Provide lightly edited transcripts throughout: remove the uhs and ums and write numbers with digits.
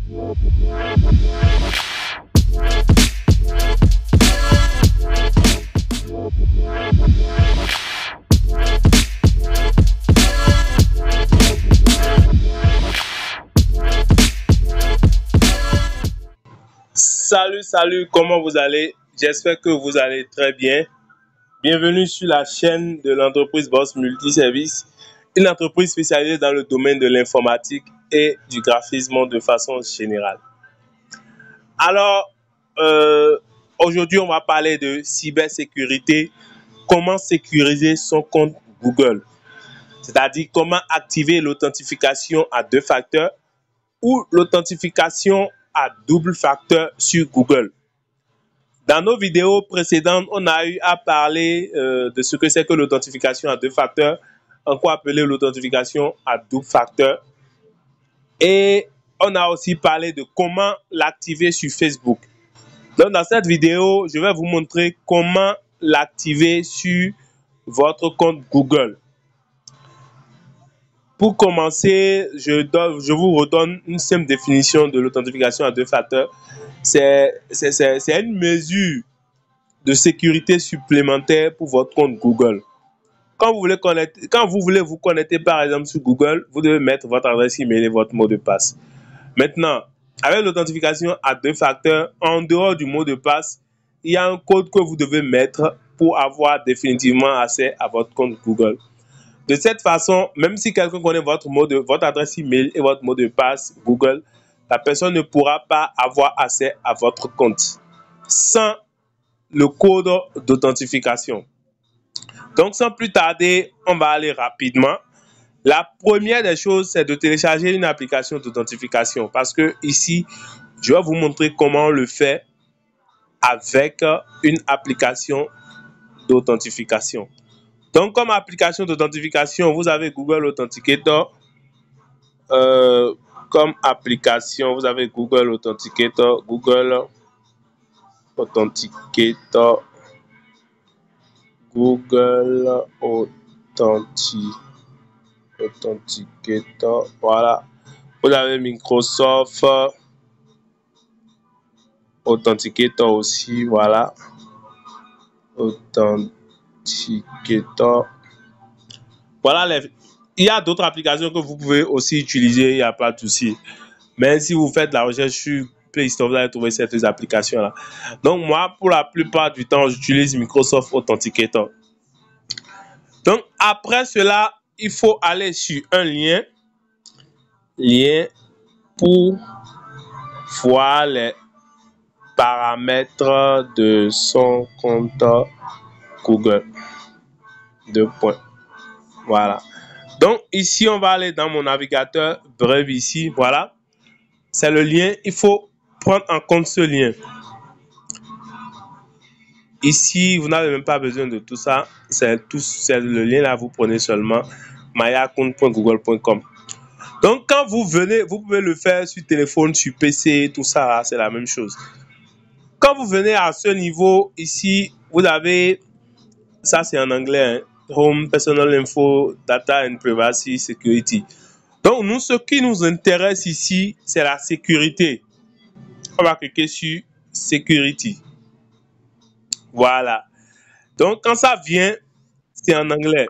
Salut, comment vous allez? J'espère que vous allez très bien. Bienvenue sur la chaîne de l'entreprise Boss Multiservice, une entreprise spécialisée dans le domaine de l'informatique et du graphisme de façon générale. Alors, aujourd'hui, on va parler de cybersécurité, comment sécuriser son compte Google, c'est-à-dire comment activer l'authentification à 2 facteurs ou l'authentification à double facteur sur Google. Dans nos vidéos précédentes, on a eu à parler de ce que c'est que l'authentification à 2 facteurs, encore appelée l'authentification à double facteur. Et on a aussi parlé de comment l'activer sur Facebook. Donc, dans cette vidéo, je vais vous montrer comment l'activer sur votre compte Google. Pour commencer, je vous redonne une simple définition de l'authentification à 2 facteurs. C'est une mesure de sécurité supplémentaire pour votre compte Google. Quand vous voulez vous connecter par exemple sur Google, vous devez mettre votre adresse email et votre mot de passe. Maintenant, avec l'authentification à 2 facteurs, en dehors du mot de passe, il y a un code que vous devez mettre pour avoir définitivement accès à votre compte Google. De cette façon, même si quelqu'un connaît votre adresse email et votre mot de passe Google, la personne ne pourra pas avoir accès à votre compte sans le code d'authentification. Donc, sans plus tarder, on va aller rapidement. La première des choses, c'est de télécharger une application d'authentification parce que ici, je vais vous montrer comment on le fait avec une application d'authentification. Donc, comme application d'authentification, vous avez Google Authenticator. Comme application, vous avez Google Authenticator, Google Authenticator, voilà. Vous avez Microsoft Authenticator aussi, voilà. Authenticator. Voilà, il y a d'autres applications que vous pouvez aussi utiliser, il n'y a pas de souci. Mais si vous faites la recherche sur Play Store, vous allez trouver ces applications-là. Donc, moi, pour la plupart du temps, j'utilise Microsoft Authenticator. Donc, après cela, il faut aller sur un lien pour voir les paramètres de son compte Google. 2 points. Voilà. Donc, ici, on va aller dans mon navigateur Brave ici. Voilà. C'est le lien. Il faut prendre en compte ce lien. Ici, vous n'avez même pas besoin de tout ça. C'est le lien là, vous prenez seulement myaccount.google.com. Donc, quand vous venez, vous pouvez le faire sur téléphone, sur PC, tout ça, c'est la même chose. Quand vous venez à ce niveau, ici, vous avez, ça c'est en anglais, hein, Home, Personal Info, Data and Privacy, Security. Donc, nous, ce qui nous intéresse ici, c'est la sécurité. On va cliquer sur Security. Voilà. Donc, quand ça vient, c'est en anglais.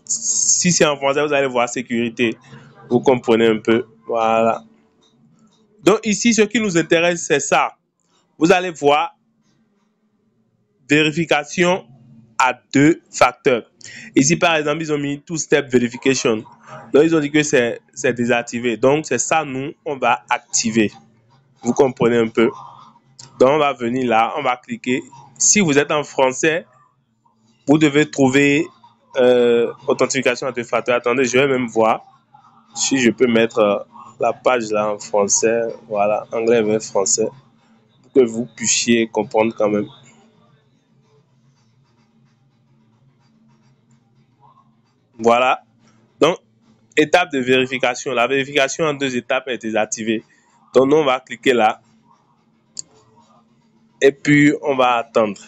Si c'est en français, vous allez voir sécurité. Vous comprenez un peu. Voilà. Donc, ici, ce qui nous intéresse, c'est ça. Vous allez voir vérification à 2 facteurs. Ici, par exemple, ils ont mis two-step verification. Donc, ils ont dit que c'est désactivé. Donc, c'est ça, nous, on va activer. Vous comprenez un peu. Donc, on va venir là, on va cliquer. Si vous êtes en français, vous devez trouver authentification à 2 facteurs. Attendez, je vais même voir si je peux mettre la page là en français. Voilà, anglais vers français. Pour que vous puissiez comprendre quand même. Voilà. Donc, étape de vérification. La vérification en 2 étapes est désactivée. Donc, nous, on va cliquer là. Et puis, on va attendre.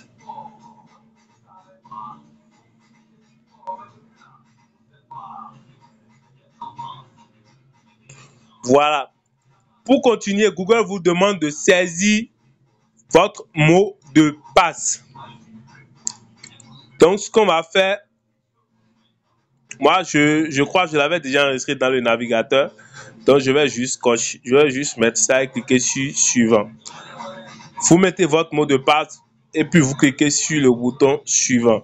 Voilà. Pour continuer, Google vous demande de saisir votre mot de passe. Donc, ce qu'on va faire, moi, je crois que je l'avais déjà enregistré dans le navigateur. Donc, je vais juste mettre ça et cliquer sur suivant. Vous mettez votre mot de passe et puis vous cliquez sur le bouton suivant.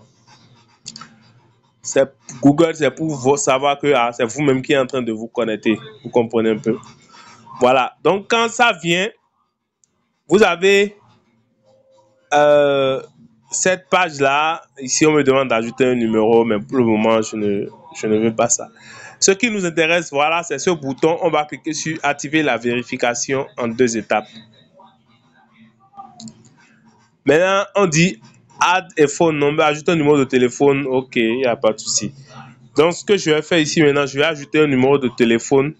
Google, c'est pour savoir que c'est vous-même qui êtes en train de vous connecter. Vous comprenez un peu. Voilà. Donc, quand ça vient, vous avez cette page-là. Ici, on me demande d'ajouter un numéro, mais pour le moment, je ne veux pas ça. Ce qui nous intéresse, voilà, c'est ce bouton. On va cliquer sur activer la vérification en 2 étapes. Maintenant, on dit add a phone number, ajouter un numéro de téléphone. Ok, il n'y a pas de souci. Donc, ce que je vais faire ici maintenant, je vais ajouter un numéro de téléphone.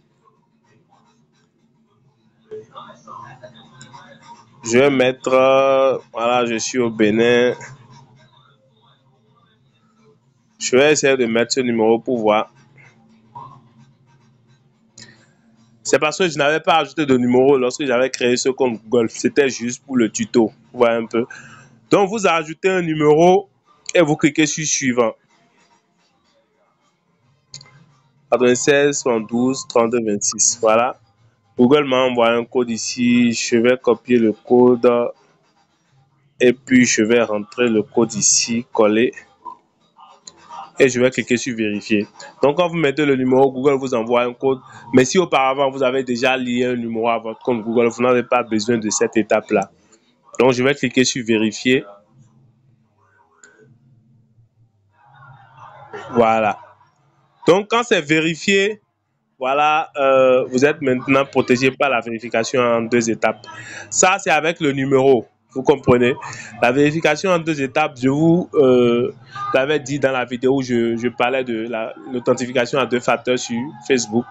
Je vais mettre, voilà, je suis au Bénin. Je vais essayer de mettre ce numéro pour voir. C'est parce que je n'avais pas ajouté de numéro lorsque j'avais créé ce compte Google. C'était juste pour le tuto. Vous voyez un peu. Donc, vous ajoutez un numéro et vous cliquez sur suivant. 96 72 32 26. Voilà. Google m'a envoyé un code ici. Je vais copier le code et puis je vais rentrer le code ici, coller. Et je vais cliquer sur vérifier. Donc, quand vous mettez le numéro, Google vous envoie un code. Mais si auparavant, vous avez déjà lié un numéro à votre compte Google, vous n'avez pas besoin de cette étape-là. Donc, je vais cliquer sur vérifier. Voilà. Donc, quand c'est vérifié, voilà, vous êtes maintenant protégé par la vérification en 2 étapes. Ça, c'est avec le numéro. Vous comprenez? La vérification en 2 étapes, je vous l'avais dit dans la vidéo où je parlais de l'authentification à 2 facteurs sur Facebook.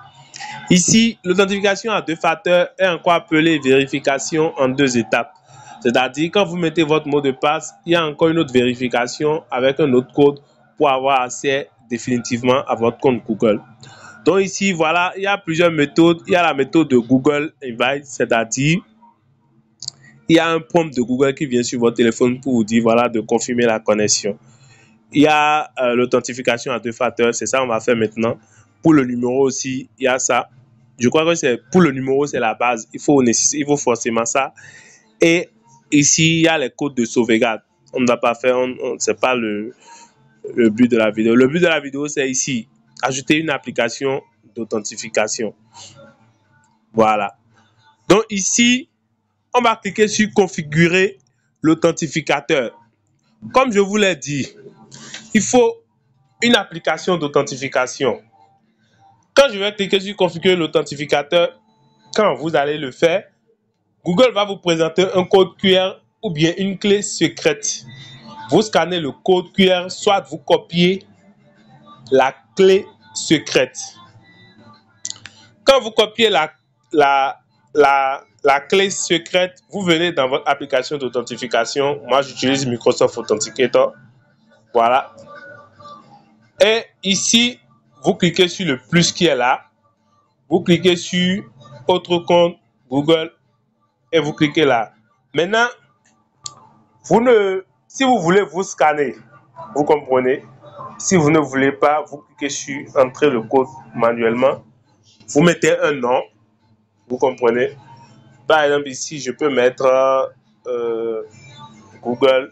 Ici, l'authentification à 2 facteurs est encore appelée vérification en 2 étapes. C'est-à-dire, quand vous mettez votre mot de passe, il y a encore une autre vérification avec un autre code pour avoir accès définitivement à votre compte Google. Donc ici, voilà, il y a plusieurs méthodes. Il y a la méthode de Google Invite, c'est-à-dire, il y a un prompt de Google qui vient sur votre téléphone pour vous dire, voilà, de confirmer la connexion. Il y a l'authentification à 2 facteurs, c'est ça on va faire maintenant. Pour le numéro aussi, il y a ça. Je crois que c'est pour le numéro, c'est la base. Il faut forcément ça. Et ici, il y a les codes de sauvegarde. On ne doit pas faire, c'est pas le but de la vidéo. Le but de la vidéo, c'est ici, ajouter une application d'authentification. Voilà. Donc ici, on va cliquer sur configurer l'authentificateur. Comme je vous l'ai dit, il faut une application d'authentification. Quand je vais cliquer sur configurer l'authentificateur, quand vous allez le faire, Google va vous présenter un code QR ou bien une clé secrète. Vous scannez le code QR, soit vous copiez la clé secrète. Quand vous copiez la clé secrète, vous venez dans votre application d'authentification. Moi, j'utilise Microsoft Authenticator. Voilà. Et ici, vous cliquez sur le plus qui est là. Vous cliquez sur autre compte Google et vous cliquez là. Maintenant, si vous voulez vous scanner, vous comprenez. Si vous ne voulez pas, vous cliquez sur entrer le code manuellement. Vous mettez un nom, vous comprenez. Par exemple, ici, je peux mettre Google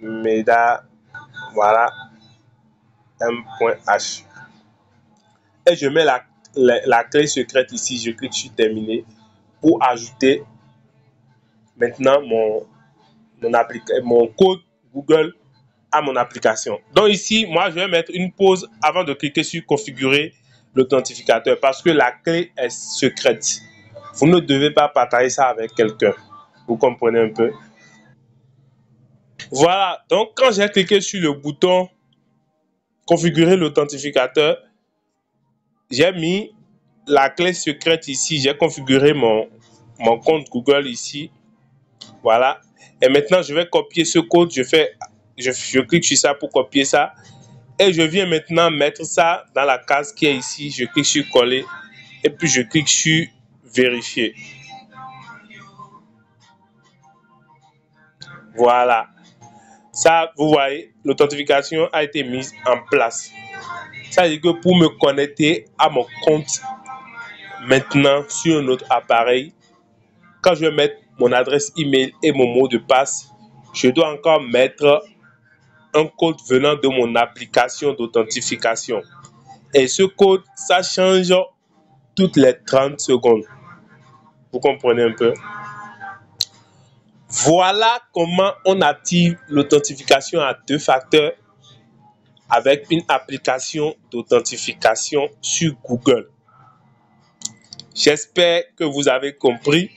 Meda, voilà, m.h. Et je mets la clé secrète ici, je clique sur terminer pour ajouter maintenant mon code Google à mon application. Donc ici, moi, je vais mettre une pause avant de cliquer sur configurer l'authentificateur parce que la clé est secrète. Vous ne devez pas partager ça avec quelqu'un. Vous comprenez un peu? Voilà. Donc, quand j'ai cliqué sur le bouton configurer l'authentificateur, j'ai mis la clé secrète ici. J'ai configuré mon compte Google ici. Voilà. Et maintenant, je vais copier ce code. Je clique sur ça pour copier ça. Et je viens maintenant mettre ça dans la case qui est ici. Je clique sur coller. Et puis, je clique sur vérifier. Voilà. Ça, vous voyez, l'authentification a été mise en place. Ça veut dire que pour me connecter à mon compte maintenant sur un autre appareil, quand je vais mettre mon adresse email et mon mot de passe, je dois encore mettre un code venant de mon application d'authentification. Et ce code, ça change toutes les 30 secondes. Vous comprenez un peu? Voilà comment on active l'authentification à 2 facteurs avec une application d'authentification sur Google. J'espère que vous avez compris.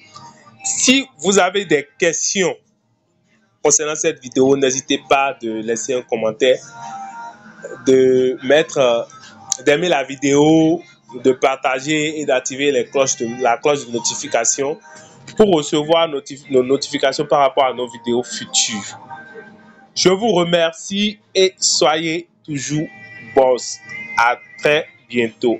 Si vous avez des questions concernant cette vidéo, n'hésitez pas de laisser un commentaire, d'aimer la vidéo, de partager et d'activer la cloche de notification pour recevoir nos notifications par rapport à nos vidéos futures. Je vous remercie et soyez toujours boss. À très bientôt.